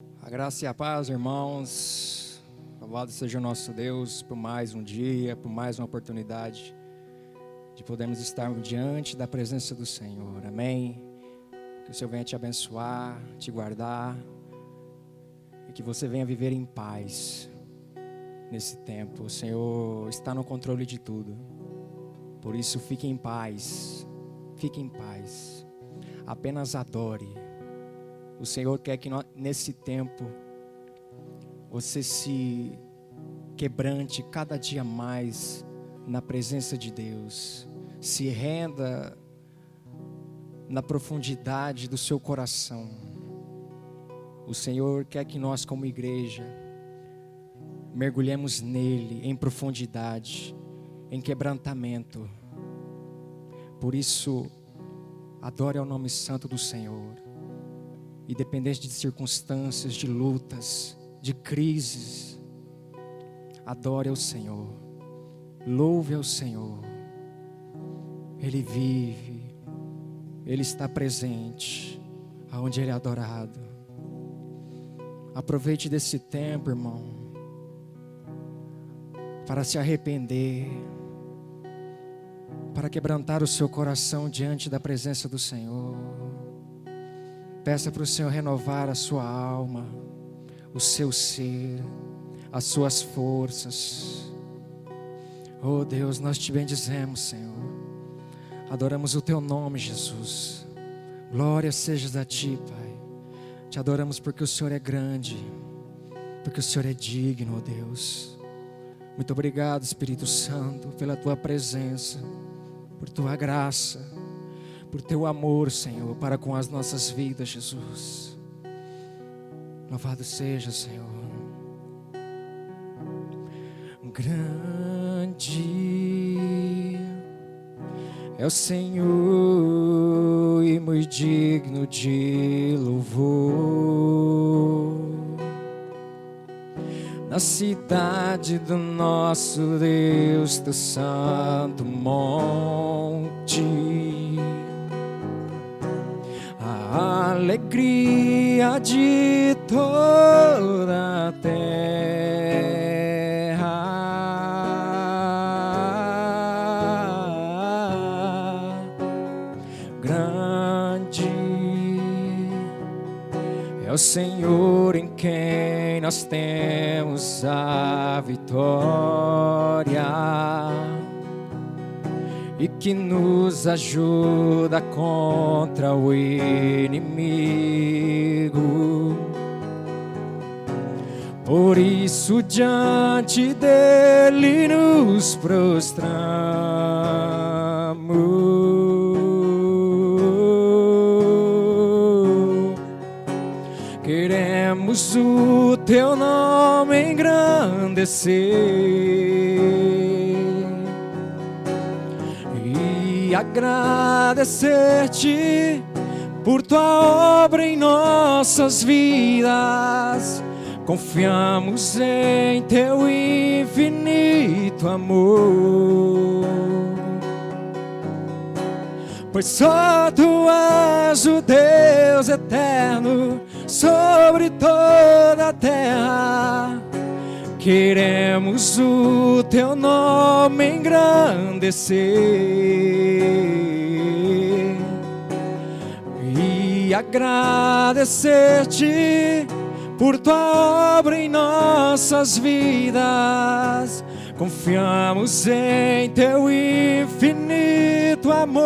A graça e a paz, irmãos. Louvado seja o nosso Deus por mais um dia, por mais uma oportunidade de podermos estar diante da presença do Senhor. Amém? Que o Senhor venha te abençoar, te guardar e que você venha viver em paz nesse tempo. O Senhor está no controle de tudo. Por isso, fique em paz. Fique em paz. Apenas adore. O Senhor quer que nesse tempo você se quebrante cada dia mais na presença de Deus. Se renda na profundidade do seu coração. O Senhor quer que nós, como igreja, mergulhemos nele em profundidade, em quebrantamento. Por isso, adore ao nome santo do Senhor. Independente de circunstâncias, de lutas, de crises, adore ao Senhor, louve ao Senhor. Ele vive, Ele está presente, aonde Ele é adorado. Aproveite desse tempo, irmão, para se arrepender, para quebrantar o seu coração diante da presença do Senhor. Peça para o Senhor renovar a sua alma, o seu ser, as suas forças. Oh Deus, nós te bendizemos, Senhor. Adoramos o teu nome, Jesus. Glória seja a ti, Pai. Te adoramos porque o Senhor é grande, porque o Senhor é digno, oh Deus. Muito obrigado, Espírito Santo, pela tua presença, por tua graça, por teu amor, Senhor, para com as nossas vidas, Jesus. Louvado seja, Senhor. Grande é o Senhor e muito digno de louvor. Na cidade do nosso Deus, teu santo monte, a alegria de toda a terra. Grande é o Senhor em quem nós temos a vitória e que nos ajuda contra o inimigo. Por isso diante dele nos prostramos. Queremos o teu nome engrandecer e agradecer-te por tua obra em nossas vidas. Confiamos em teu infinito amor, pois só tu és o Deus eterno sobre toda a terra. Queremos o teu nome engrandecer e agradecer-te por tua obra em nossas vidas. Confiamos em teu infinito amor,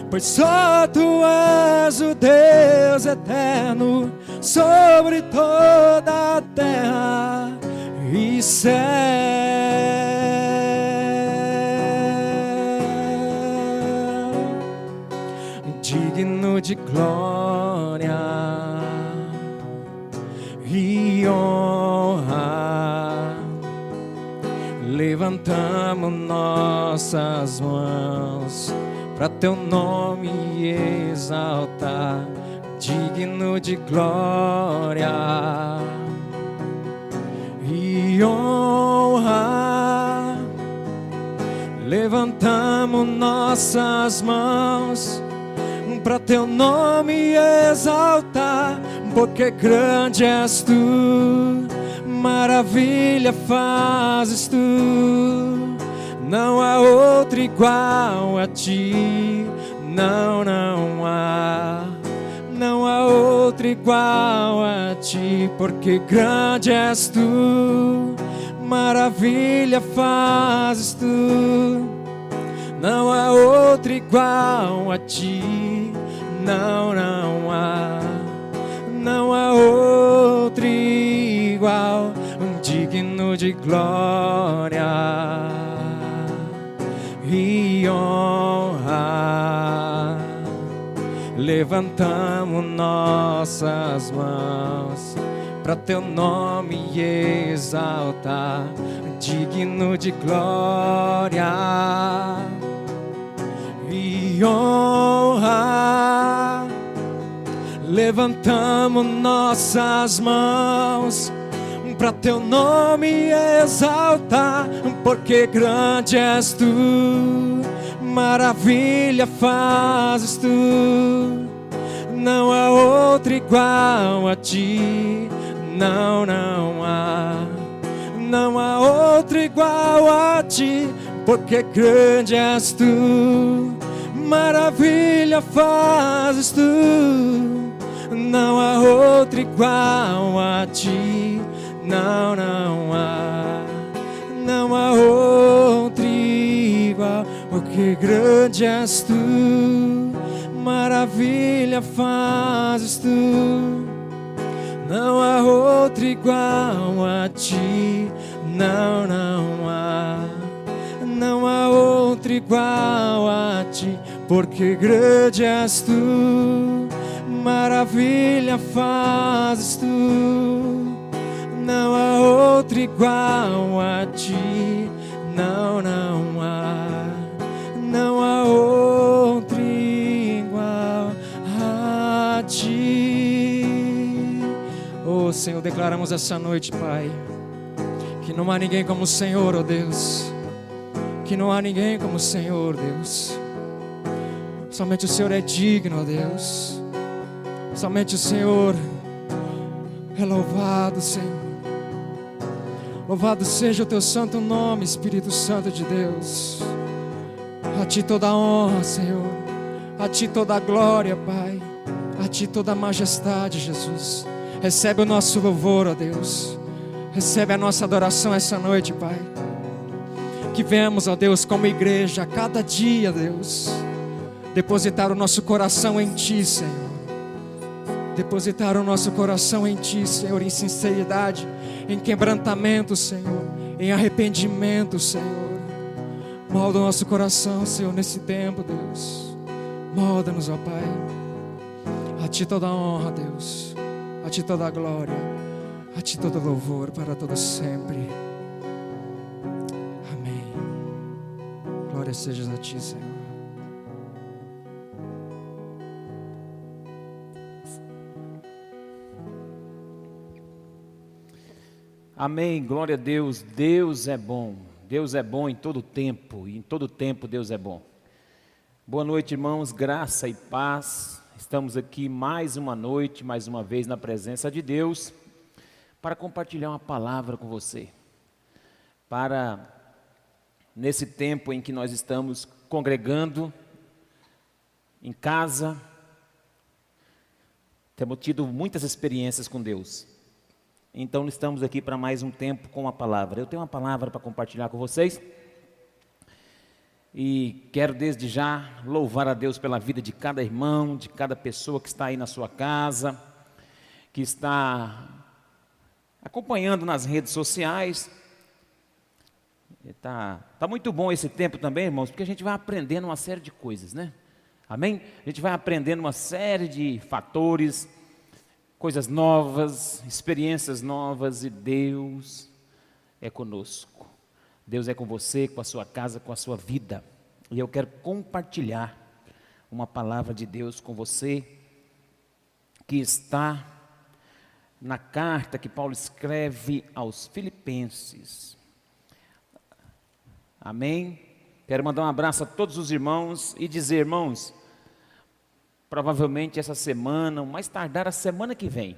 pois só tu és o Deus eterno sobre toda a terra e céu. Digno de glória e honra, levantamos nossas mãos para teu nome exaltar. Digno de glória e honra, levantamos nossas mãos para teu nome exaltar, porque grande és tu, maravilha fazes tu. Não há outro igual a ti, não, não há. Não há outro igual a ti, porque grande és tu, maravilha fazes tu. Não há outro igual a ti, não, não há. Não há outro igual, digno de glória e honra. Levantamos nossas mãos para teu nome exaltar, digno de glória e honra. Levantamos nossas mãos para teu nome exaltar, porque grande és tu, maravilha fazes tu. Não há outro igual a ti, não, não há. Não há outro igual a ti, porque grande és tu, maravilha fazes tu. Não há outro igual a ti, não, não há. Não há outro igual, porque grande és tu, maravilha fazes tu. Não há outro igual a ti, não, não há. Não há outro igual a ti, porque grande és tu, maravilha fazes tu. Não há outro igual a ti, não, não há. Não há outro igual a ti. Oh Senhor, declaramos essa noite, Pai, que não há ninguém como o Senhor, oh Deus. Que não há ninguém como o Senhor, Deus. Somente o Senhor é digno, ó Deus. Somente o Senhor é louvado, Senhor. Louvado seja o teu santo nome, Espírito Santo de Deus. A ti toda a honra, Senhor. A ti toda a glória, Pai. A ti toda a majestade, Jesus. Recebe o nosso louvor, ó Deus. Recebe a nossa adoração essa noite, Pai. Que venhamos, ó Deus, como igreja, a cada dia, Deus, depositar o nosso coração em Ti, Senhor. Depositar o nosso coração em Ti, Senhor, em sinceridade, em quebrantamento, Senhor, em arrependimento, Senhor. Molda o nosso coração, Senhor, nesse tempo, Deus. Molda-nos, ó Pai. A Ti toda a honra, Deus. A Ti toda a glória. A Ti todo louvor para todo sempre. Amém. Glória seja a Ti, Senhor. Amém, glória a Deus. Deus é bom. Deus é bom em todo tempo, e em todo tempo Deus é bom. Boa noite, irmãos, graça e paz. Estamos aqui mais uma noite, mais uma vez na presença de Deus, para compartilhar uma palavra com você. Para, nesse tempo em que nós estamos congregando, em casa, temos tido muitas experiências com Deus. Então estamos aqui para mais um tempo com a palavra. Eu tenho uma palavra para compartilhar com vocês. E quero desde já louvar a Deus pela vida de cada irmão, de cada pessoa que está aí na sua casa, que está acompanhando nas redes sociais. Tá muito bom esse tempo também, irmãos, porque a gente vai aprendendo uma série de coisas, né? Amém? A gente vai aprendendo uma série de fatores, coisas novas, experiências novas, e Deus é conosco. Deus é com você, com a sua casa, com a sua vida. E eu quero compartilhar uma palavra de Deus com você, que está na carta que Paulo escreve aos Filipenses. Amém? Quero mandar um abraço a todos os irmãos e dizer, irmãos, provavelmente essa semana, mais tardar a semana que vem.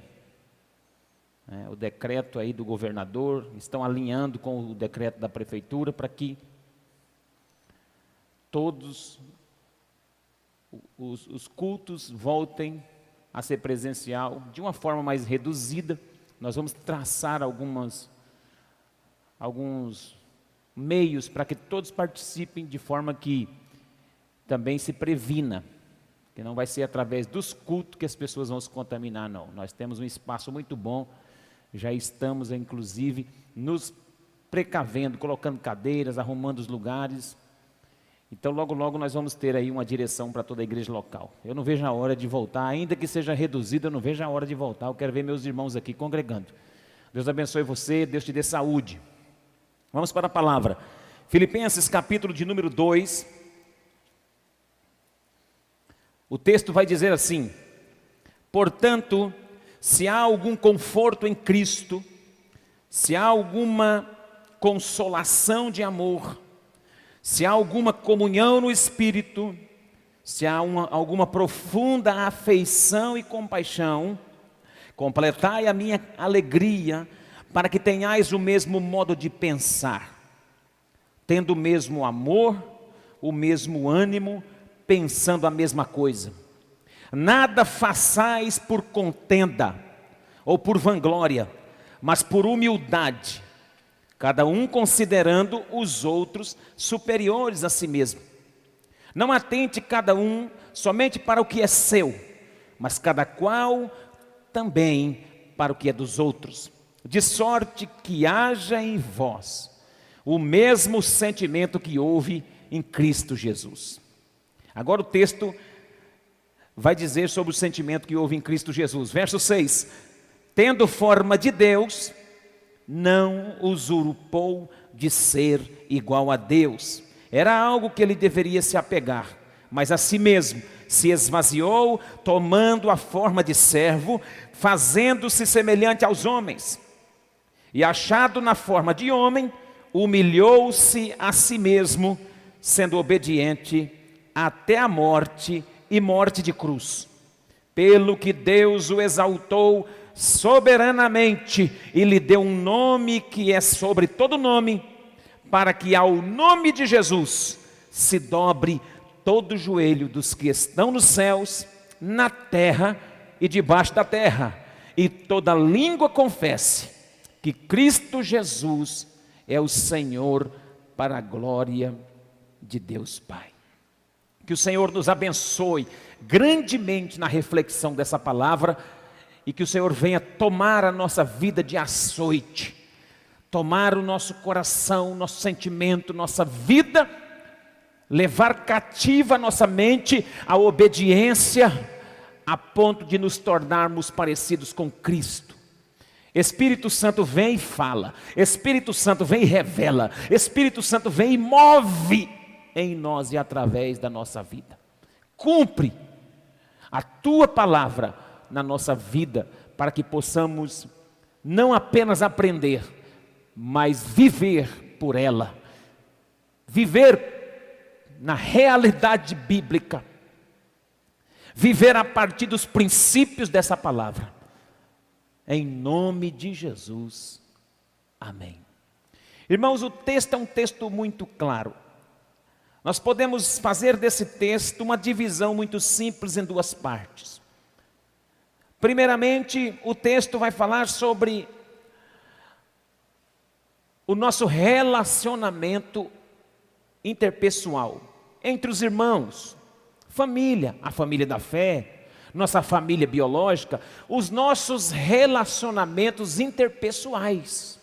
O decreto aí do governador, estão alinhando com o decreto da prefeitura para que todos os cultos voltem a ser presencial de uma forma mais reduzida. Nós vamos traçar alguns meios para que todos participem de forma que também se previna, que não vai ser através dos cultos que as pessoas vão se contaminar, não. Nós temos um espaço muito bom, já estamos inclusive nos precavendo, colocando cadeiras, arrumando os lugares. Então logo logo nós vamos ter aí uma direção para toda a igreja local. Eu não vejo a hora de voltar, ainda que seja reduzido, eu não vejo a hora de voltar. Eu quero ver meus irmãos aqui congregando. Deus abençoe você, Deus te dê saúde. Vamos para a palavra. Filipenses capítulo de número 2. O texto vai dizer assim: portanto, se há algum conforto em Cristo, se há alguma consolação de amor, se há alguma comunhão no Espírito, se há alguma profunda afeição e compaixão, completai a minha alegria, para que tenhais o mesmo modo de pensar, tendo o mesmo amor, o mesmo ânimo, pensando a mesma coisa. Nada façais por contenda ou por vanglória, mas por humildade, cada um considerando os outros superiores a si mesmo. Não atente cada um somente para o que é seu, mas cada qual também para o que é dos outros. De sorte que haja em vós o mesmo sentimento que houve em Cristo Jesus. Agora o texto vai dizer sobre o sentimento que houve em Cristo Jesus. Verso 6. Tendo forma de Deus, não usurpou de ser igual a Deus. Era algo que ele deveria se apegar, mas a si mesmo se esvaziou, tomando a forma de servo, fazendo-se semelhante aos homens. E achado na forma de homem, humilhou-se a si mesmo, sendo obediente até a morte e morte de cruz. Pelo que Deus o exaltou soberanamente e lhe deu um nome que é sobre todo nome, para que ao nome de Jesus se dobre todo o joelho dos que estão nos céus, na terra e debaixo da terra, e toda língua confesse que Cristo Jesus é o Senhor, para a glória de Deus Pai. Que o Senhor nos abençoe grandemente na reflexão dessa palavra, e que o Senhor venha tomar a nossa vida de açoite, tomar o nosso coração, nosso sentimento, nossa vida, levar cativa a nossa mente à obediência, a ponto de nos tornarmos parecidos com Cristo. Espírito Santo vem e fala, Espírito Santo vem e revela, Espírito Santo vem e move em nós e através da nossa vida. Cumpre a tua palavra na nossa vida, para que possamos não apenas aprender, mas viver por ela, viver na realidade bíblica, viver a partir dos princípios dessa palavra. Em nome de Jesus, amém. Irmãos, o texto é um texto muito claro. Nós podemos fazer desse texto uma divisão muito simples em duas partes. Primeiramente, o texto vai falar sobre o nosso relacionamento interpessoal, entre os irmãos, família, a família da fé, nossa família biológica, os nossos relacionamentos interpessoais,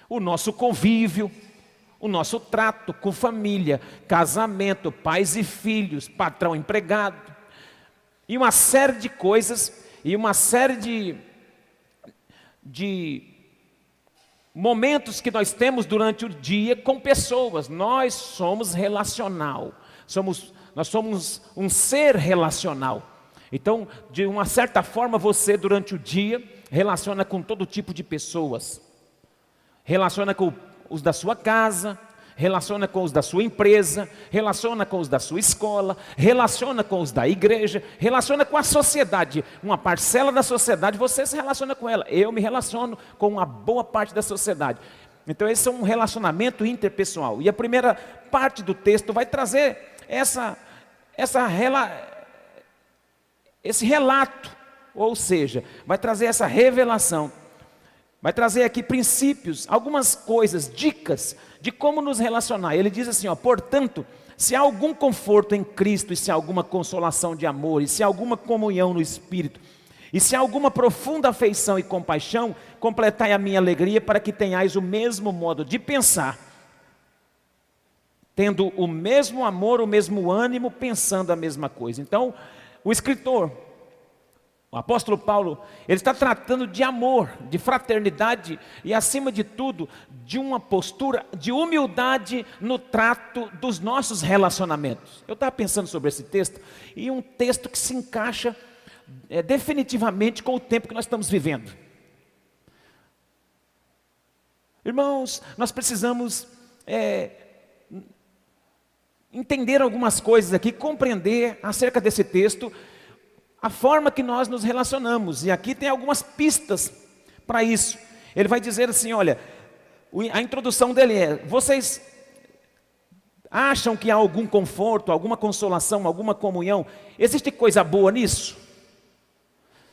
o nosso convívio, o nosso trato com família, casamento, pais e filhos, patrão, empregado, e uma série de coisas, e uma série de momentos que nós temos durante o dia com pessoas. Nós somos relacional, nós somos um ser relacional. Então, de uma certa forma, você durante o dia relaciona com todo tipo de pessoas. Relaciona com os da sua casa, relaciona com os da sua empresa, relaciona com os da sua escola, relaciona com os da igreja, relaciona com a sociedade. Uma parcela da sociedade, você se relaciona com ela. Eu me relaciono com uma boa parte da sociedade. Então esse é um relacionamento interpessoal. E a primeira parte do texto vai trazer esse relato, ou seja, vai trazer essa revelação. Vai trazer aqui princípios, algumas coisas, dicas de como nos relacionar. Ele diz assim, portanto, se há algum conforto em Cristo, e se há alguma consolação de amor, e se há alguma comunhão no Espírito, e se há alguma profunda afeição e compaixão, completai a minha alegria para que tenhais o mesmo modo de pensar, tendo o mesmo amor, o mesmo ânimo, pensando a mesma coisa. Então, o escritor, o apóstolo Paulo, ele está tratando de amor, de fraternidade e, acima de tudo, de uma postura de humildade no trato dos nossos relacionamentos. Eu estava pensando sobre esse texto, e um texto que se encaixa definitivamente com o tempo que nós estamos vivendo. Irmãos, nós precisamos entender algumas coisas aqui, compreender acerca desse texto, a forma que nós nos relacionamos, e aqui tem algumas pistas para isso. Ele vai dizer assim, olha, a introdução dele é: vocês acham que há algum conforto, alguma consolação, alguma comunhão? Existe coisa boa nisso?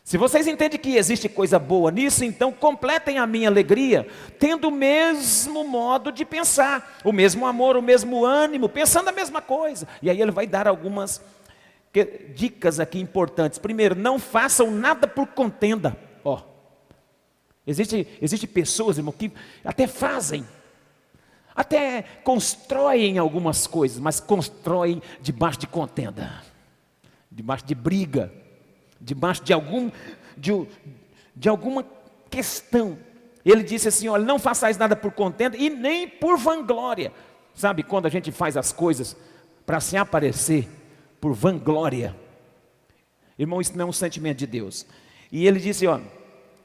Se vocês entendem que existe coisa boa nisso, então completem a minha alegria, tendo o mesmo modo de pensar, o mesmo amor, o mesmo ânimo, pensando a mesma coisa. E aí ele vai dar algumas dicas aqui importantes. Primeiro, não façam nada por contenda. Existe pessoas, irmão, que até fazem, até constroem algumas coisas, mas constroem debaixo de contenda, debaixo de briga, debaixo de alguma questão. Ele disse assim, olha, não façais nada por contenda e nem por vanglória. Sabe quando a gente faz as coisas para se aparecer, por vanglória? Irmão, isso não é um sentimento de Deus. E ele disse,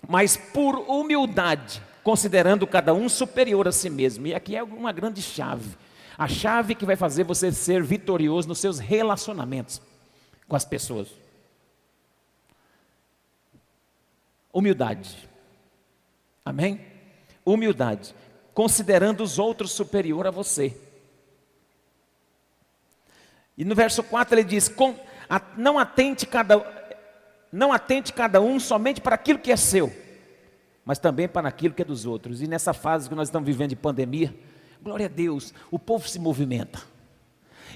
mas por humildade, considerando cada um superior a si mesmo. E aqui é uma grande chave, a chave que vai fazer você ser vitorioso nos seus relacionamentos com as pessoas. Humildade. Amém? Humildade, considerando os outros superior a você. E no verso 4 ele diz, não atente cada um somente para aquilo que é seu, mas também para aquilo que é dos outros. E nessa fase que nós estamos vivendo de pandemia, glória a Deus, o povo se movimenta.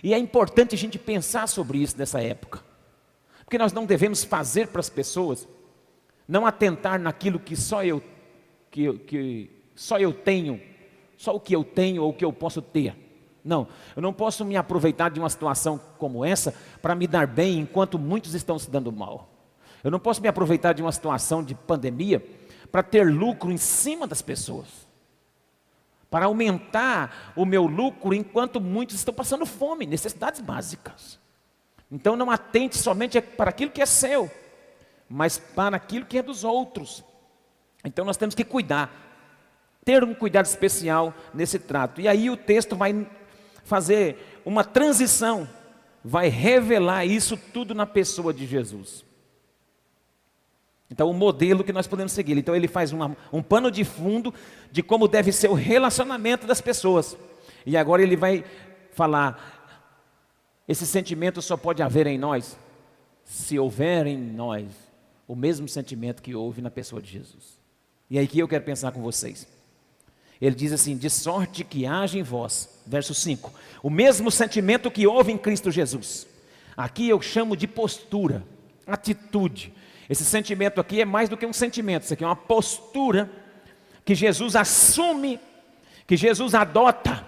E é importante a gente pensar sobre isso nessa época, porque nós não devemos fazer para as pessoas, não atentar naquilo que só eu tenho, só o que eu tenho ou o que eu posso ter. Não, eu não posso me aproveitar de uma situação como essa para me dar bem enquanto muitos estão se dando mal. Eu não posso me aproveitar de uma situação de pandemia para ter lucro em cima das pessoas, para aumentar o meu lucro enquanto muitos estão passando fome, necessidades básicas. Então não atente somente para aquilo que é seu, mas para aquilo que é dos outros. Então nós temos que cuidar, ter um cuidado especial nesse trato. E aí o texto vai fazer uma transição, vai revelar isso tudo na pessoa de Jesus. Então o modelo que nós podemos seguir. Então ele faz um pano de fundo de como deve ser o relacionamento das pessoas. E agora ele vai falar, esse sentimento só pode haver em nós, se houver em nós o mesmo sentimento que houve na pessoa de Jesus. E aí que eu quero pensar com vocês. Ele diz assim, de sorte que haja em vós, verso 5, o mesmo sentimento que houve em Cristo Jesus. Aqui eu chamo de postura, atitude. Esse sentimento aqui é mais do que um sentimento, isso aqui é uma postura que Jesus assume, que Jesus adota.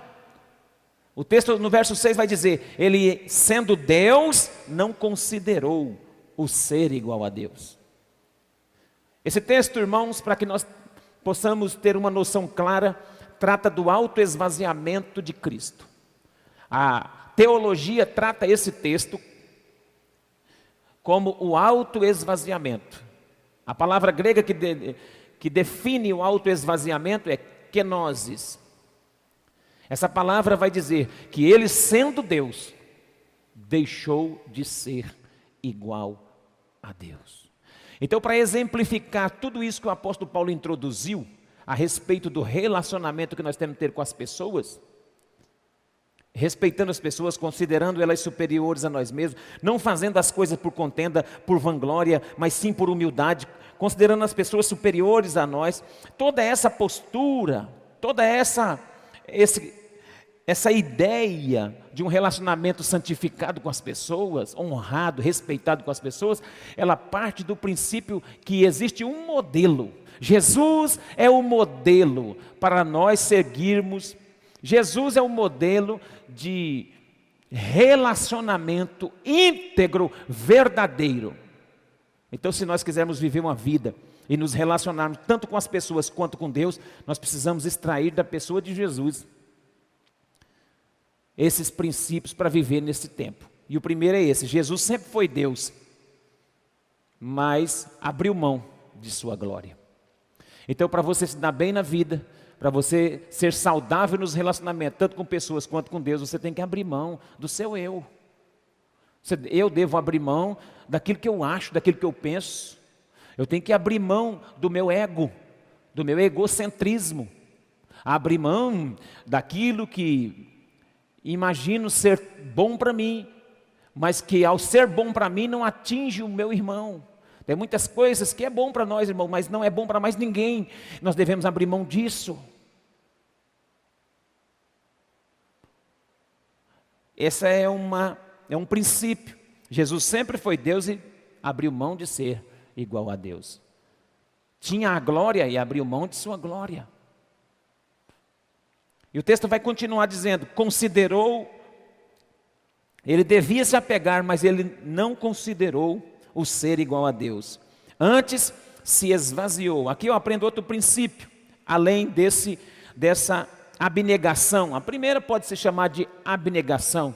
O texto no verso 6 vai dizer, ele sendo Deus, não considerou o ser igual a Deus. Esse texto, irmãos, para que nós possamos ter uma noção clara, trata do autoesvaziamento de Cristo. A teologia trata esse texto como o autoesvaziamento. A palavra grega que define o autoesvaziamento é kenosis. Essa palavra vai dizer que ele, sendo Deus, deixou de ser igual a Deus. Então, para exemplificar tudo isso que o apóstolo Paulo introduziu a respeito do relacionamento que nós temos que ter com as pessoas, respeitando as pessoas, considerando elas superiores a nós mesmos, não fazendo as coisas por contenda, por vanglória, mas sim por humildade, considerando as pessoas superiores a nós, toda essa postura, toda essa ideia de um relacionamento santificado com as pessoas, honrado, respeitado com as pessoas, ela parte do princípio que existe um modelo. Jesus é o modelo para nós seguirmos. Jesus é o modelo de relacionamento íntegro, verdadeiro. Então, se nós quisermos viver uma vida e nos relacionarmos tanto com as pessoas quanto com Deus, nós precisamos extrair da pessoa de Jesus esses princípios para viver nesse tempo. E o primeiro é esse: Jesus sempre foi Deus, mas abriu mão de sua glória. Então, para você se dar bem na vida, para você ser saudável nos relacionamentos, tanto com pessoas quanto com Deus, você tem que abrir mão do seu eu. Eu devo abrir mão daquilo que eu acho, daquilo que eu penso. Eu tenho que abrir mão do meu ego, do meu egocentrismo. Abrir mão daquilo que imagino ser bom para mim, mas que ao ser bom para mim não atinge o meu irmão. Tem muitas coisas que é bom para nós, irmão, mas não é bom para mais ninguém. Nós devemos abrir mão disso. Esse é um princípio. Jesus sempre foi Deus e abriu mão de ser igual a Deus. Tinha a glória e abriu mão de sua glória. E o texto vai continuar dizendo: considerou, ele devia se apegar, mas ele não considerou o ser igual a Deus. Antes se esvaziou. Aqui eu aprendo outro princípio, além dessa abnegação. A primeira pode se chamar de abnegação.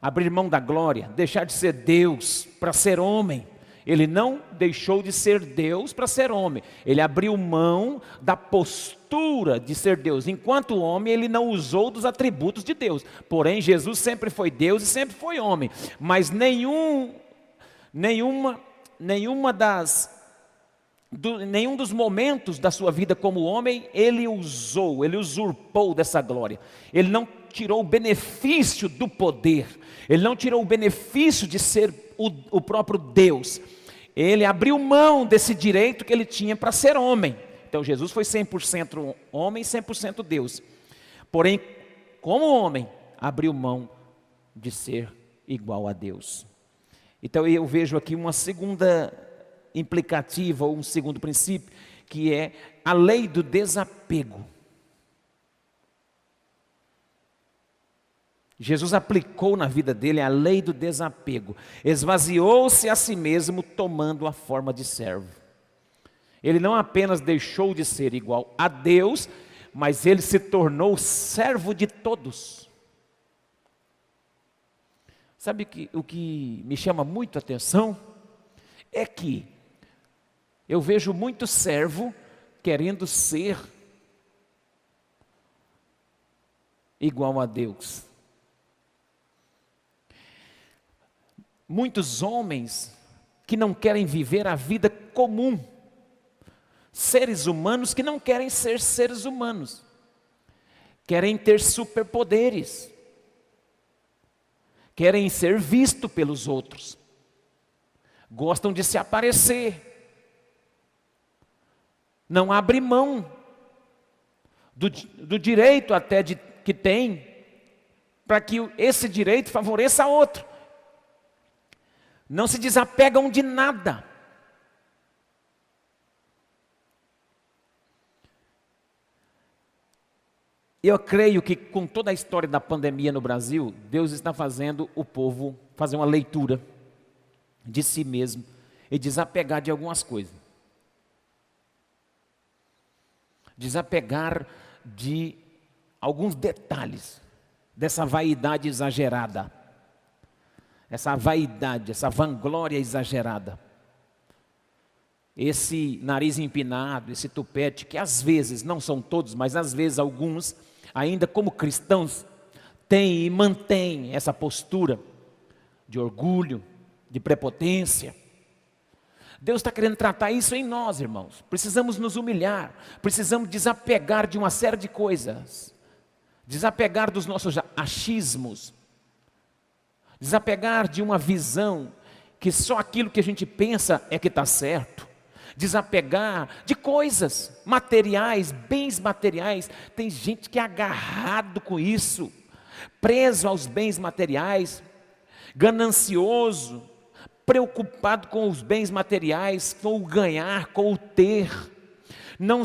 Abrir mão da glória, deixar de ser Deus para ser homem. Ele não deixou de ser Deus para ser homem. Ele abriu mão da postura de ser Deus. Enquanto homem, ele não usou dos atributos de Deus. Porém, Jesus sempre foi Deus e sempre foi homem. Mas nenhum dos momentos da sua vida como homem, ele usurpou dessa glória. Ele não tirou o benefício do poder. Ele não tirou o benefício de ser o próprio Deus. Ele abriu mão desse direito que ele tinha para ser homem. Então Jesus foi 100% homem e 100% Deus. Porém, como homem, abriu mão de ser igual a Deus. Então eu vejo aqui uma segunda implicativa, ou um segundo princípio, que é a lei do desapego. Jesus aplicou na vida dele a lei do desapego. Esvaziou-se a si mesmo, tomando a forma de servo. Ele não apenas deixou de ser igual a Deus, mas ele se tornou servo de todos. Sabe o que me chama muito a atenção? É que eu vejo muito servo querendo ser igual a Deus. Muitos homens que não querem viver a vida comum. Seres humanos que não querem ser seres humanos. Querem ter superpoderes. Querem ser vistos pelos outros. Gostam de se aparecer. Não abrem mão do direito até que tem, para que esse direito favoreça outro. Não se desapegam de nada. Eu creio que com toda a história da pandemia no Brasil, Deus está fazendo o povo fazer uma leitura de si mesmo e desapegar de algumas coisas. Desapegar de alguns detalhes dessa vaidade exagerada. Essa vaidade, essa vanglória exagerada. Esse nariz empinado, esse tupete, que às vezes, não são todos, mas às vezes alguns, ainda como cristãos, têm e mantêm essa postura de orgulho, de prepotência. Deus está querendo tratar isso em nós, irmãos. Precisamos nos humilhar, precisamos desapegar de uma série de coisas, desapegar dos nossos achismos, desapegar de uma visão que só aquilo que a gente pensa é que está certo, desapegar de coisas materiais, bens materiais. Tem gente que é agarrado com isso, preso aos bens materiais, ganancioso, preocupado com os bens materiais, com o ganhar, com o ter, não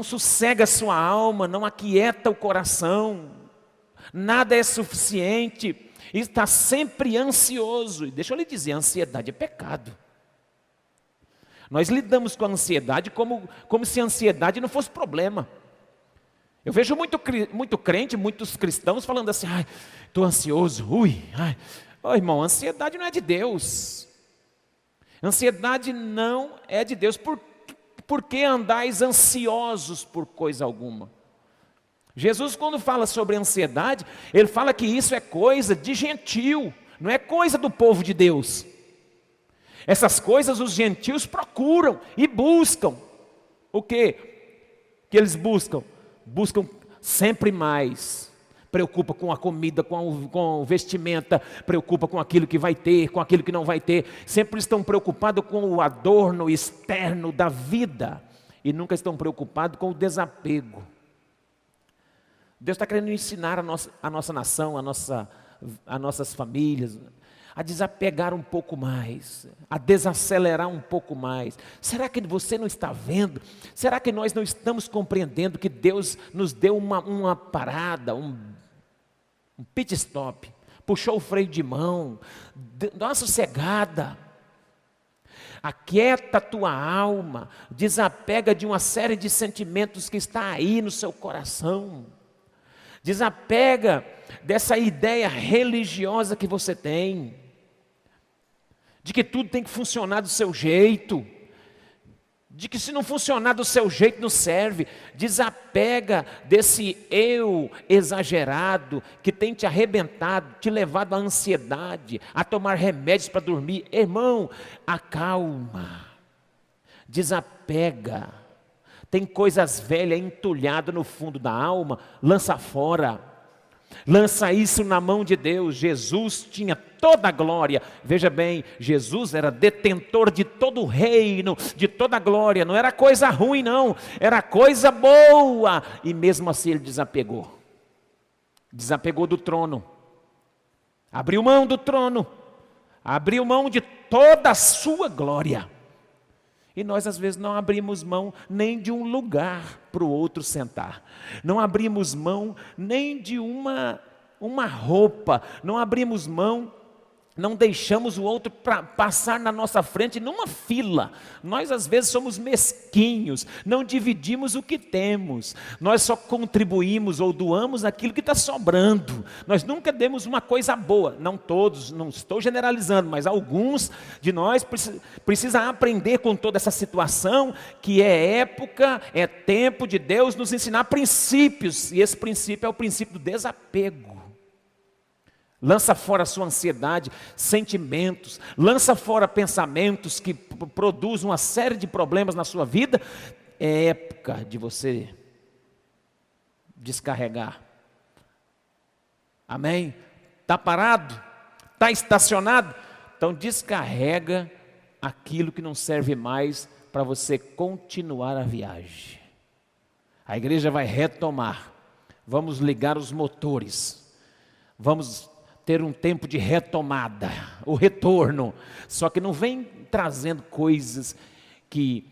sossega a sua alma, não aquieta o coração, nada é suficiente, está sempre ansioso. E deixa eu lhe dizer, a ansiedade é pecado. Nós lidamos com a ansiedade como se a ansiedade não fosse problema. Eu vejo muito crente, muitos cristãos falando assim: ai, estou ansioso, Ô, irmão, a ansiedade não é de Deus. Ansiedade não é de Deus. Por que andais ansiosos por coisa alguma? Jesus, quando fala sobre ansiedade, ele fala que isso é coisa de gentil, não é coisa do povo de Deus. Essas coisas os gentios procuram e buscam. O quê? Que eles buscam? Buscam sempre mais. Preocupa com a comida, com a vestimenta, preocupa com aquilo que vai ter, com aquilo que não vai ter. Sempre estão preocupados com o adorno externo da vida e nunca estão preocupados com o desapego. Deus está querendo ensinar a nossa nação, as nossas famílias, a desapegar um pouco mais, a desacelerar um pouco mais. Será que você não está vendo? Será que nós não estamos compreendendo que Deus nos deu uma parada, um pit stop, puxou o freio de mão, dá uma sossegada, aquieta a tua alma, desapega de uma série de sentimentos que está aí no seu coração, desapega dessa ideia religiosa que você tem, de que tudo tem que funcionar do seu jeito, de que se não funcionar do seu jeito não serve. Desapega desse eu exagerado que tem te arrebentado, te levado à ansiedade, a tomar remédios para dormir. Irmão, acalma, desapega. Tem coisas velhas entulhadas no fundo da alma, lança fora. Lança isso na mão de Deus. Jesus tinha toda a glória. Veja bem, Jesus era detentor de todo o reino, de toda a glória. Não era coisa ruim não, era coisa boa. E mesmo assim ele desapegou. Desapegou do trono. Abriu mão do trono. Abriu mão de toda a sua glória. E nós às vezes não abrimos mão nem de um lugar para o outro sentar. Não abrimos mão nem de uma roupa. Não abrimos mão, não deixamos o outro passar na nossa frente numa fila. Nós às vezes somos mesquinhos, não dividimos o que temos. Nós só contribuímos ou doamos aquilo que está sobrando. Nós nunca demos uma coisa boa. Não todos, não estou generalizando, mas alguns de nós precisam aprender com toda essa situação, que é época, é tempo de Deus nos ensinar princípios. E esse princípio é o princípio do desapego. Lança fora a sua ansiedade, sentimentos, lança fora pensamentos que produzem uma série de problemas na sua vida. É época de você descarregar. Amém? Está parado? Está estacionado? Então descarrega aquilo que não serve mais para você continuar a viagem. A igreja vai retomar. Vamos ligar os motores. Vamos ter um tempo de retomada, o retorno. Só que não vem trazendo coisas que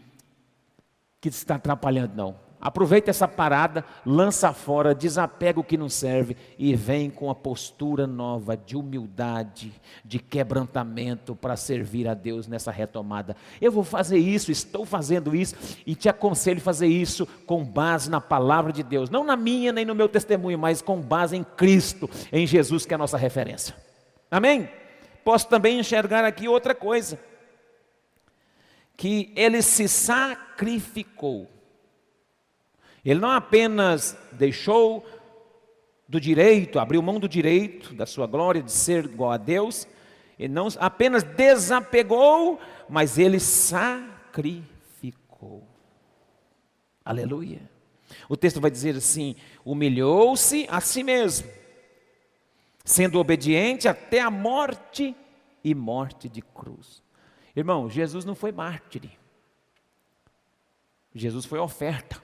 está atrapalhando, não. Aproveita essa parada, lança fora, desapega o que não serve e vem com a postura nova de humildade, de quebrantamento para servir a Deus nessa retomada. Eu vou fazer isso, estou fazendo isso e te aconselho a fazer isso com base na palavra de Deus. Não na minha nem no meu testemunho, mas com base em Cristo, em Jesus, que é a nossa referência. Amém? Posso também enxergar aqui outra coisa, que Ele se sacrificou. Ele não apenas deixou do direito, abriu mão do direito, da sua glória de ser igual a Deus, ele não apenas desapegou, mas ele sacrificou. Aleluia. O texto vai dizer assim: humilhou-se a si mesmo, sendo obediente até a morte e morte de cruz. Irmão, Jesus não foi mártir. Jesus foi oferta.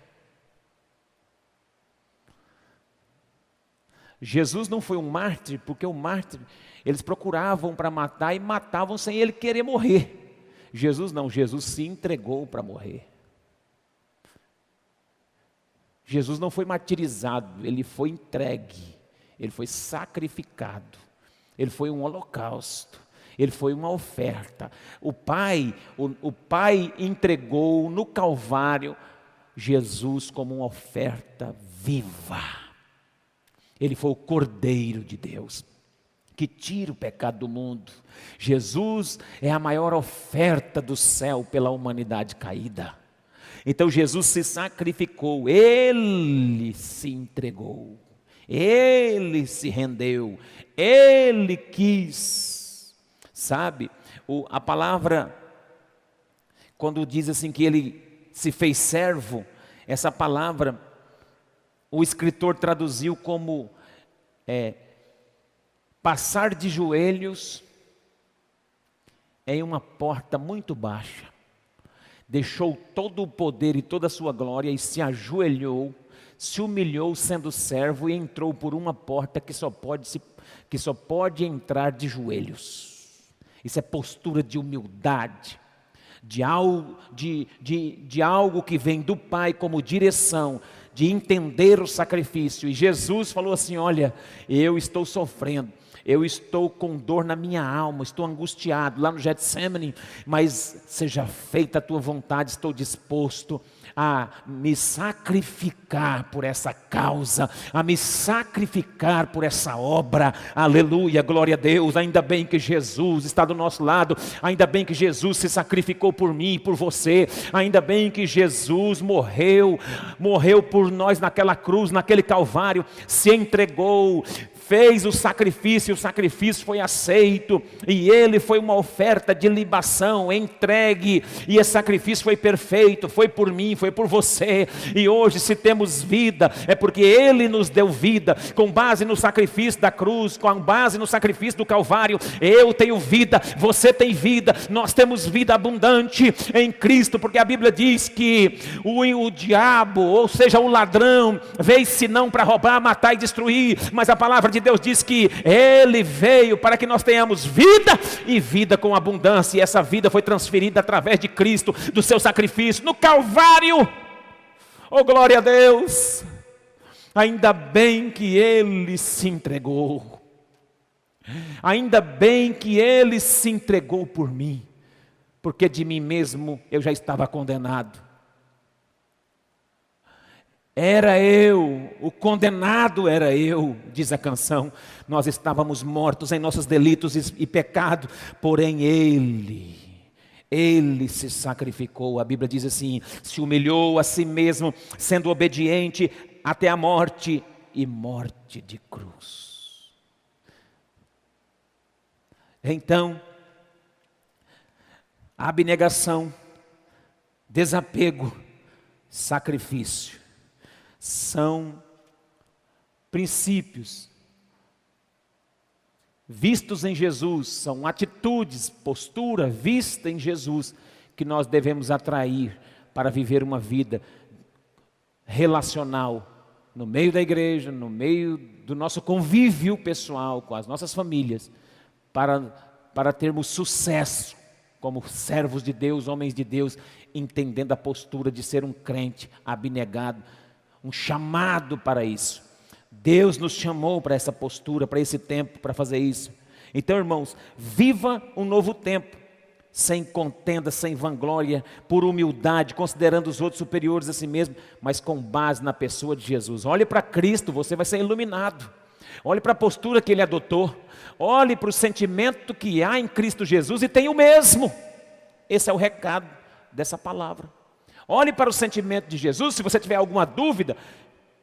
Jesus não foi um mártir, porque o mártir, eles procuravam para matar e matavam sem ele querer morrer. Jesus não, Jesus se entregou para morrer. Jesus não foi martirizado, ele foi entregue, ele foi sacrificado, ele foi um holocausto, ele foi uma oferta. O Pai entregou no Calvário Jesus como uma oferta viva. Ele foi o Cordeiro de Deus, que tira o pecado do mundo. Jesus é a maior oferta do céu pela humanidade caída. Então Jesus se sacrificou, Ele se entregou, Ele se rendeu, Ele quis. Sabe, a palavra, quando diz assim que Ele se fez servo, essa palavra, o escritor traduziu como passar de joelhos em uma porta muito baixa. Deixou todo o poder e toda a sua glória e se ajoelhou, se humilhou sendo servo e entrou por uma porta que só pode entrar de joelhos. Isso é postura de humildade, de algo que vem do Pai como direção, de entender o sacrifício. E Jesus falou assim: olha, eu estou sofrendo, eu estou com dor na minha alma, estou angustiado lá no Getsemane, mas seja feita a tua vontade, estou disposto a me sacrificar por essa causa, a me sacrificar por essa obra. Aleluia, glória a Deus. Ainda bem que Jesus está do nosso lado, ainda bem que Jesus se sacrificou por mim e por você, ainda bem que Jesus morreu por nós naquela cruz, naquele Calvário, se entregou, fez o sacrifício foi aceito, e ele foi uma oferta de libação, entregue, e esse sacrifício foi perfeito, foi por mim, foi por você. E hoje, se temos vida, é porque ele nos deu vida, com base no sacrifício da cruz, com base no sacrifício do Calvário. Eu tenho vida, você tem vida, nós temos vida abundante em Cristo, porque a Bíblia diz que o diabo, ou seja, o ladrão, veio senão para roubar, matar e destruir, mas a palavra de Deus diz que Ele veio para que nós tenhamos vida e vida com abundância, e essa vida foi transferida através de Cristo, do seu sacrifício no Calvário. Oh, glória a Deus! Ainda bem que Ele se entregou, ainda bem que Ele se entregou por mim, porque de mim mesmo eu já estava condenado. Era eu, o condenado era eu, diz a canção. Nós estávamos mortos em nossos delitos e pecado, porém Ele se sacrificou. A Bíblia diz assim: se humilhou a si mesmo, sendo obediente até a morte e morte de cruz. Então, abnegação, desapego, sacrifício são princípios vistos em Jesus, são atitudes, postura vista em Jesus, que nós devemos atrair para viver uma vida relacional no meio da igreja, no meio do nosso convívio pessoal com as nossas famílias, para termos sucesso como servos de Deus, homens de Deus, entendendo a postura de ser um crente abnegado, um chamado para isso. Deus nos chamou para essa postura, para esse tempo, para fazer isso. Então, irmãos, viva um novo tempo, sem contenda, sem vanglória, por humildade, considerando os outros superiores a si mesmo, mas com base na pessoa de Jesus. Olhe para Cristo, você vai ser iluminado. Olhe para a postura que Ele adotou, olhe para o sentimento que há em Cristo Jesus e tenha o mesmo. Esse é o recado dessa palavra. Olhe para o sentimento de Jesus. Se você tiver alguma dúvida,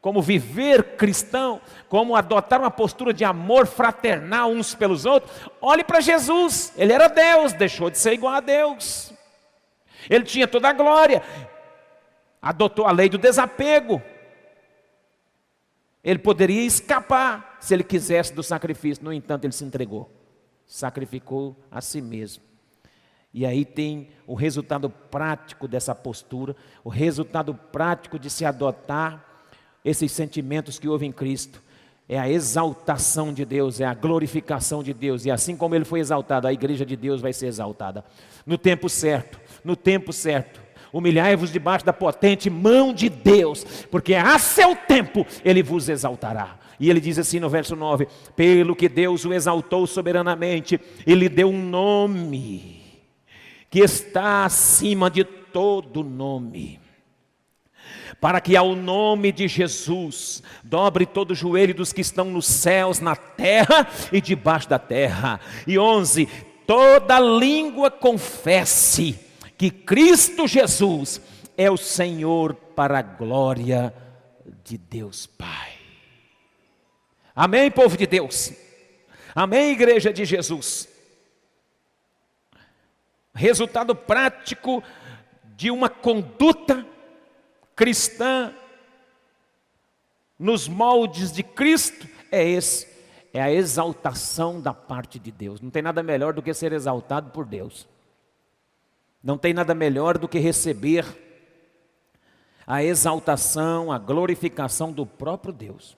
como viver cristão, como adotar uma postura de amor fraternal uns pelos outros, olhe para Jesus. Ele era Deus, deixou de ser igual a Deus. Ele tinha toda a glória, adotou a lei do desapego. Ele poderia escapar se ele quisesse do sacrifício. No entanto, ele se entregou, sacrificou a si mesmo. E aí tem o resultado prático dessa postura, o resultado prático de se adotar esses sentimentos que houve em Cristo. É a exaltação de Deus, é a glorificação de Deus. E assim como ele foi exaltado, a igreja de Deus vai ser exaltada. No tempo certo, no tempo certo. Humilhai-vos debaixo da potente mão de Deus, porque a seu tempo ele vos exaltará. E ele diz assim no verso 9: pelo que Deus o exaltou soberanamente, ele deu um nome que está acima de todo nome, para que ao nome de Jesus dobre todo o joelho dos que estão nos céus, na terra e debaixo da terra. E 11, toda língua confesse que Cristo Jesus é o Senhor, para a glória de Deus Pai. Amém, povo de Deus? Amém, igreja de Jesus? Resultado prático de uma conduta cristã nos moldes de Cristo é esse: é a exaltação da parte de Deus. Não tem nada melhor do que ser exaltado por Deus. Não tem nada melhor do que receber a exaltação, a glorificação do próprio Deus.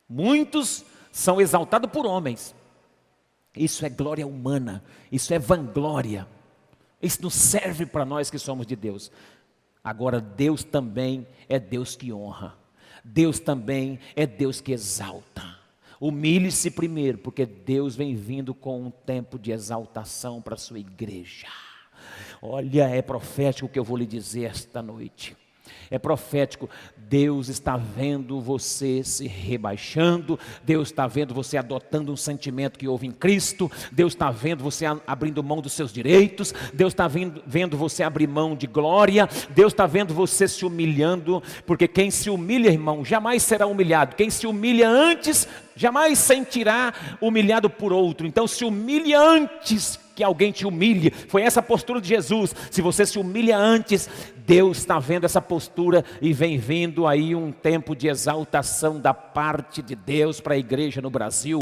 Muitos são exaltados por homens. Isso é glória humana, isso é vanglória. Isso não serve para nós que somos de Deus. Agora, Deus também é Deus que honra. Deus também é Deus que exalta. Humilhe-se primeiro, porque Deus vem vindo com um tempo de exaltação para a sua igreja. Olha, é profético o que eu vou lhe dizer esta noite. É profético. Deus está vendo você se rebaixando. Deus está vendo você adotando um sentimento que houve em Cristo. Deus está vendo você abrindo mão dos seus direitos. Deus está vendo você abrir mão de glória. Deus está vendo você se humilhando. Porque quem se humilha, irmão, jamais será humilhado. Quem se humilha antes, jamais sentirá humilhado por outro. Então se humilhe antes que alguém te humilhe. Foi essa a postura de Jesus. Se você se humilha antes, Deus está vendo essa postura e vem vindo aí um tempo de exaltação da parte de Deus para a igreja no Brasil.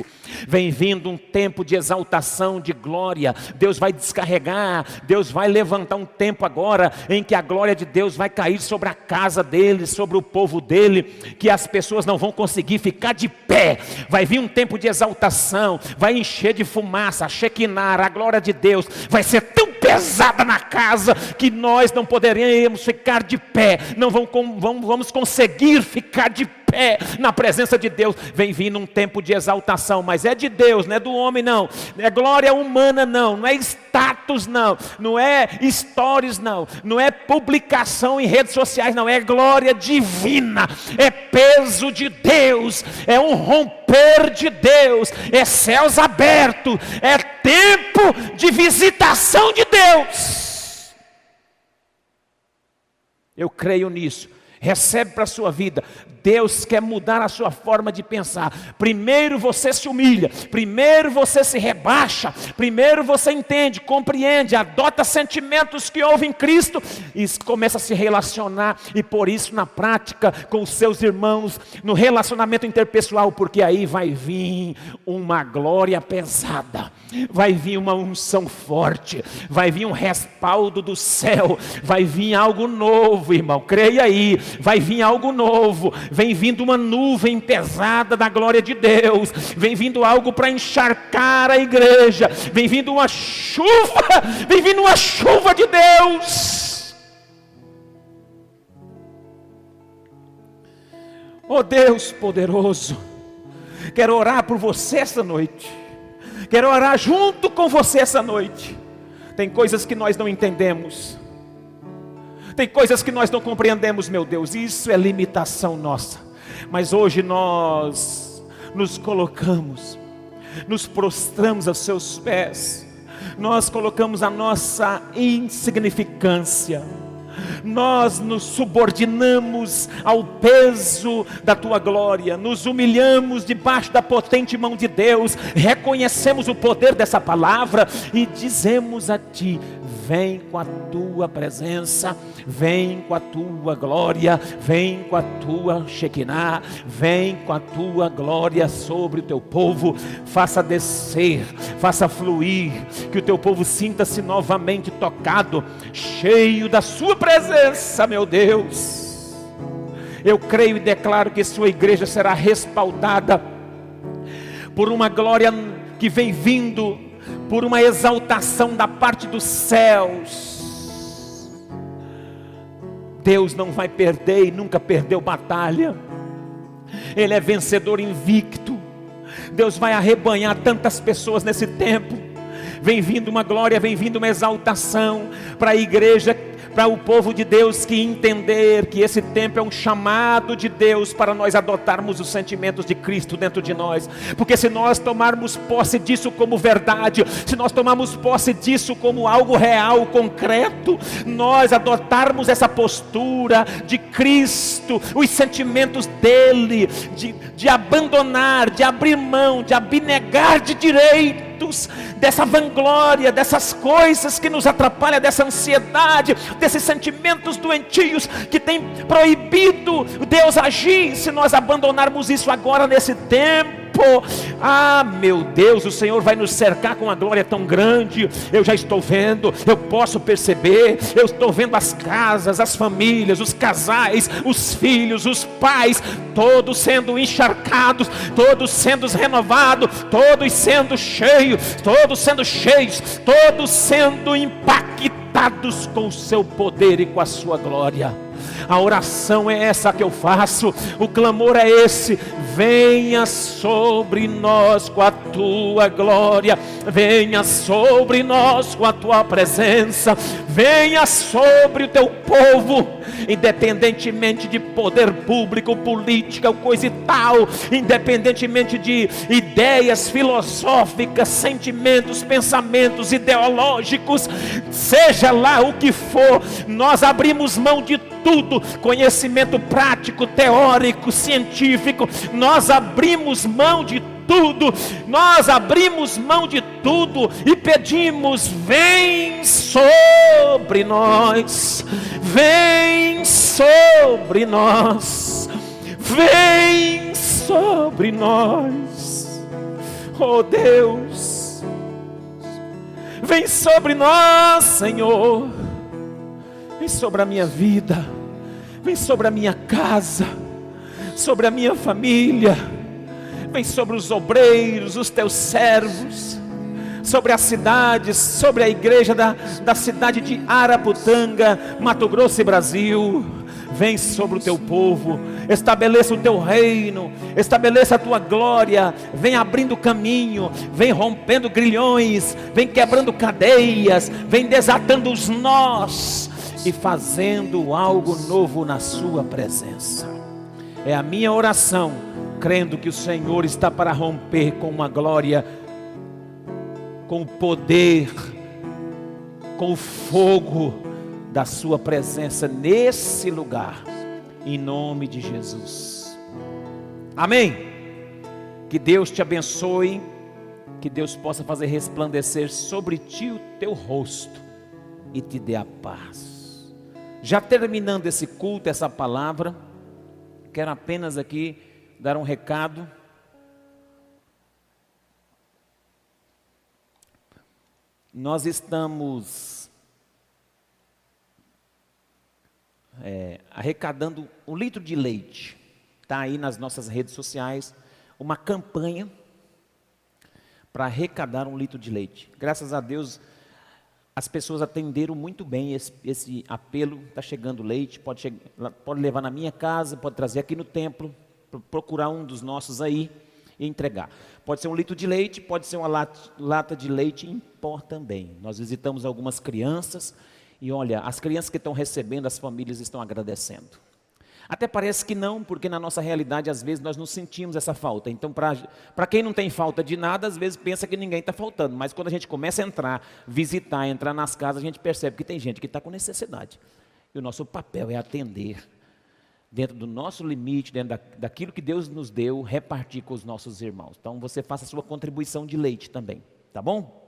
Vem vindo um tempo de exaltação, de glória. Deus vai descarregar, Deus vai levantar um tempo agora em que a glória de Deus vai cair sobre a casa dele, sobre o povo dele, que as pessoas não vão conseguir ficar de pé. Vai vir um tempo de exaltação, vai encher de fumaça, a Shekinah, a glória de Deus vai ser tão pesada na casa que nós não poderemos ficar de pé, não vamos conseguir ficar de pé na presença de Deus. Vem vindo um tempo de exaltação, mas é de Deus, não é do homem não, não é glória humana não é status não é stories não é publicação em redes sociais não, é glória divina, é peso de Deus, é um romper de Deus, é céus abertos, é tempo de visitação de Deus. Eu creio nisso. Recebe para a sua vida. Deus quer mudar a sua forma de pensar. Primeiro você se humilha, primeiro você se rebaixa, primeiro você entende, compreende, adota sentimentos que houve em Cristo e começa a se relacionar e pôr isso na prática com os seus irmãos, no relacionamento interpessoal, porque aí vai vir uma glória pesada, vai vir uma unção forte, vai vir um respaldo do céu, vai vir algo novo, irmão, creia aí, vai vir algo novo. Vem vindo uma nuvem pesada da glória de Deus. Vem vindo algo para encharcar a igreja. Vem vindo uma chuva. Vem vindo uma chuva de Deus. Oh Deus poderoso, quero orar por você essa noite. Quero orar junto com você essa noite. Tem coisas que nós não entendemos. Tem coisas que nós não compreendemos, meu Deus, isso é limitação nossa. Mas hoje nós nos colocamos, nos prostramos aos seus pés. Nós colocamos a nossa insignificância, nós nos subordinamos ao peso da tua glória, nos humilhamos debaixo da potente mão de Deus, reconhecemos o poder dessa palavra e dizemos a ti: vem com a tua presença, vem com a tua glória, vem com a tua Shekinah, vem com a tua glória sobre o teu povo, faça descer, faça fluir, que o teu povo sinta-se novamente tocado, cheio da sua presença, meu Deus. Eu creio e declaro que sua igreja será respaldada por uma glória que vem vindo, por uma exaltação da parte dos céus. Deus não vai perder e nunca perdeu batalha. Ele é vencedor invicto. Deus vai arrebanhar tantas pessoas nesse tempo. Vem vindo uma glória, vem vindo uma exaltação para a igreja, para o povo de Deus que entender que esse tempo é um chamado de Deus para nós adotarmos os sentimentos de Cristo dentro de nós. Porque se nós tomarmos posse disso como verdade, se nós tomarmos posse disso como algo real, concreto, nós adotarmos essa postura de Cristo, os sentimentos dele, de abandonar, de abrir mão, de abnegar de direitos, dessa vanglória, dessas coisas que nos atrapalham, dessa ansiedade, desses sentimentos doentios que tem proibido Deus agir. Se nós abandonarmos isso agora nesse tempo, ah, meu Deus, o Senhor vai nos cercar com uma glória tão grande. Eu já estou vendo, eu posso perceber, eu estou vendo as casas, as famílias, os casais, os filhos, os pais, todos sendo encharcados, todos sendo renovados, todos sendo cheios, todos sendo impactados com o seu poder e com a sua glória. A oração é essa que eu faço, o clamor é esse: venha sobre nós com a tua glória, venha sobre nós com a tua presença, venha sobre o teu povo, independentemente de poder público, política ou coisa e tal, independentemente de ideias filosóficas, sentimentos, pensamentos ideológicos, seja lá o que for, nós abrimos mão de tudo, conhecimento prático, teórico, científico, nós abrimos mão de tudo, e pedimos: vem sobre nós, vem sobre nós, vem sobre nós, oh Deus, vem sobre nós, Senhor. Vem sobre a minha vida, vem sobre a minha casa, sobre a minha família, vem sobre os obreiros, os teus servos, sobre as cidades, sobre a igreja da cidade de Araputanga, Mato Grosso e Brasil. Vem sobre o teu povo, estabeleça o teu reino, estabeleça a tua glória, vem abrindo caminho, vem rompendo grilhões, vem quebrando cadeias, vem desatando os nós e fazendo algo novo na sua presença. É a minha oração, crendo que o Senhor está para romper com uma glória, com o poder, com o fogo da sua presença nesse lugar, em nome de Jesus. Amém. Que Deus te abençoe, que Deus possa fazer resplandecer sobre ti o teu rosto e te dê a paz. Já terminando esse culto, essa palavra, quero apenas aqui dar um recado. Nós estamos arrecadando 1 litro de leite. Está aí nas nossas redes sociais uma campanha para arrecadar 1 litro de leite. Graças a Deus, as pessoas atenderam muito bem esse apelo. Está chegando leite, pode levar na minha casa, pode trazer aqui no templo, procurar um dos nossos aí e entregar. Pode ser 1 litro de leite, pode ser uma lata de leite em pó também. Nós visitamos algumas crianças e olha, as crianças que estão recebendo, as famílias estão agradecendo. Até parece que não, porque na nossa realidade às vezes nós não sentimos essa falta. Então para quem não tem falta de nada, às vezes pensa que ninguém está faltando. Mas quando a gente começa a entrar nas casas, a gente percebe que tem gente que está com necessidade. E o nosso papel é atender, dentro do nosso limite, dentro daquilo que Deus nos deu, repartir com os nossos irmãos. Então você faça a sua contribuição de leite também, tá bom?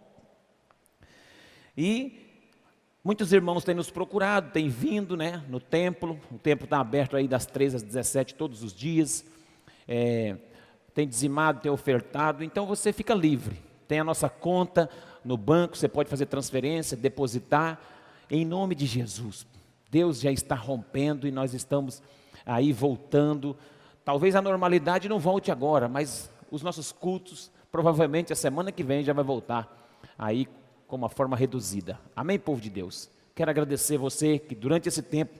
E muitos irmãos têm nos procurado, têm vindo, né, no templo. O templo está aberto aí das 3 às 17 todos os dias. Tem dizimado, tem ofertado. Então você fica livre. Tem a nossa conta no banco, você pode fazer transferência, depositar. Em nome de Jesus. Deus já está rompendo e nós estamos aí voltando. Talvez a normalidade não volte agora, mas os nossos cultos, provavelmente a semana que vem já vai voltar aí com uma forma reduzida. Amém, povo de Deus? Quero agradecer você que durante esse tempo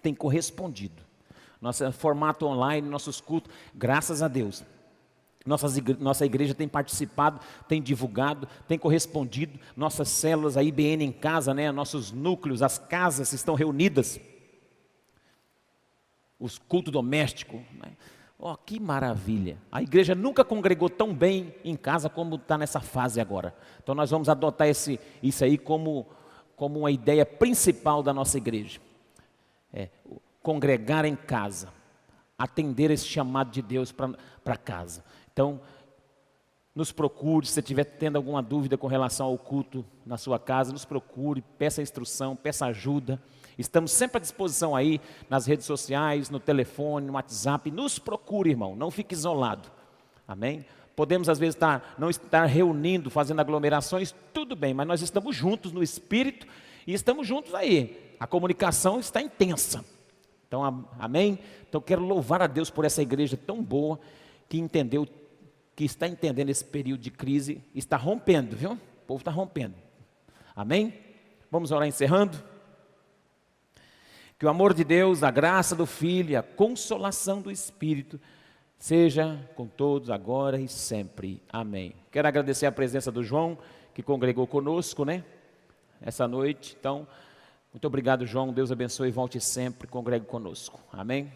tem correspondido. Nosso formato online, nossos cultos, graças a Deus. Nossa igreja tem participado, tem divulgado, tem correspondido. Nossas células, a IBN em casa, né? Nossos núcleos, as casas estão reunidas. Os cultos domésticos, né? Oh, que maravilha! A igreja nunca congregou tão bem em casa como está nessa fase agora. Então nós vamos adotar isso aí como uma ideia principal da nossa igreja. Congregar em casa, atender esse chamado de Deus para casa. Então, nos procure, se você estiver tendo alguma dúvida com relação ao culto na sua casa, nos procure, peça instrução, peça ajuda. Estamos sempre à disposição aí, nas redes sociais, no telefone, no WhatsApp. Nos procure, irmão, não fique isolado. Amém? Podemos, às vezes, não estar reunindo, fazendo aglomerações, tudo bem, mas nós estamos juntos no Espírito e estamos juntos aí. A comunicação está intensa. Então, amém? Então, quero louvar a Deus por essa igreja tão boa, que está entendendo esse período de crise, está rompendo, viu? O povo está rompendo. Amém? Vamos orar encerrando? Que o amor de Deus, a graça do Filho e a consolação do Espírito seja com todos agora e sempre. Amém. Quero agradecer a presença do João, que congregou conosco, né? Essa noite. Então, muito obrigado, João. Deus abençoe e volte sempre, congregue conosco. Amém?